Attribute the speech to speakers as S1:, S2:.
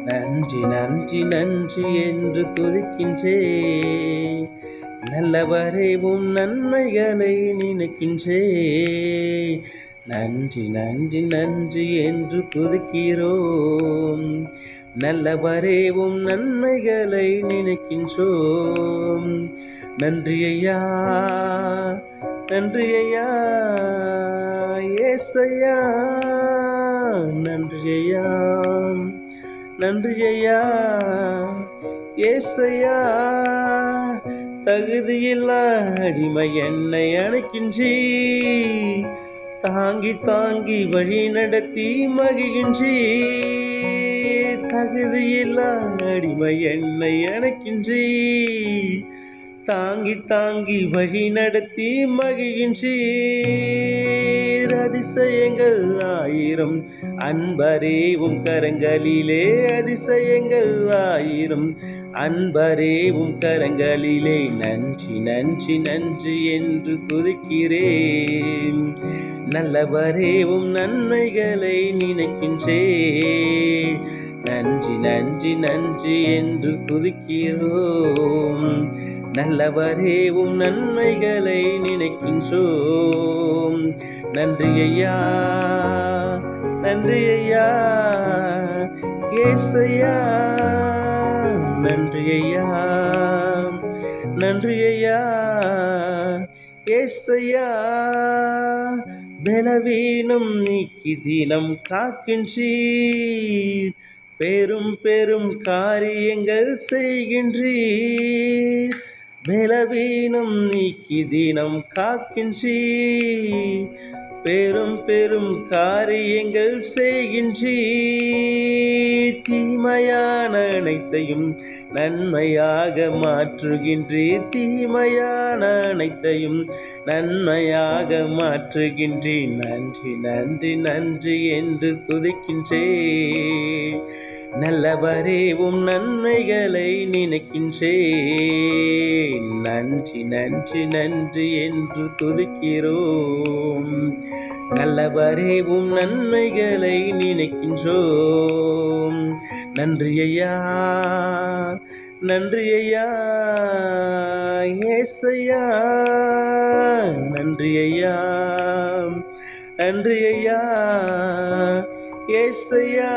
S1: நன்றி நன்றி நன்றி என்று துதிக்கின்றேன். நல்லவரே உம் நன்மைகளை நினைக்கின்றேன். நன்றி நன்றி நன்றி என்று துதிக்கிறோம். நல்லவரே உம் நன்மைகளை நினைக்கின்றோம். நன்றி ஐயா, நன்றி ஐயா, ஏசையா, நன்றி ஐயா, நன்றி ஐயா, ஏசையா. தகுதியில்லா அடிமை என்னை அணைக்கின்றீ, தாங்கி தாங்கி வழி நடத்தி மகிழ்கின்றீ. தகுதியில்லா அடிமை என்னை அணைக்கின்றீ, தாங்கி தாங்கி வழி நடத்தி மகிழ்கின்றீர். அதிசயங்கள் ஆயிரம் அன்பரே உம் கரங்களிலே, அதிசயங்கள் ஆயிரம் அன்பரே உம் கரங்களிலே. நன்றி நன்றி நன்றி என்று துதிக்கிறேன். நல்லவரே உம் நன்மைகளை நினைக்கின்றேன். நன்றி நன்றி நன்றி என்று துதிக்கிறோம். நல்லவரே உம் நன்மைகளை நினைக்கின்றோம். நன்றி ஐயா, நன்றி ஐயா, ஏசையா. நன்றி ஐயா, நன்றி ஐயா, ஏசையா. பலவீனம் நீக்கி தினம் காக்கின்றீர், பெரும் பெரும் காரியங்கள் செய்கின்றீர். பலவீனம் நீக்கி தினம் காக்கின்றீர், பெரும் பெரும் காரியங்கள் செய்கின்றீர். தீமையான அனைத்தையும் நன்மையாக மாற்றுகின்றீர், தீமையான அனைத்தையும் நன்மையாக மாற்றுகின்றீர். நன்றி நன்றி நன்றி என்று துதிக்கின்றேன். நல்லவரே உம் நன்மைகளை நினைக்கின்றேன். நன்றி நன்றி நன்றி என்று துதிக்கிறோம். நல்லவரே உம் நன்மைகளை நினைக்கின்றோம். நன்றி ஐயா, நன்றி ஐயா, ஏசையா. நன்றி ஐயா, நன்றி ஐயா, ஏசையா.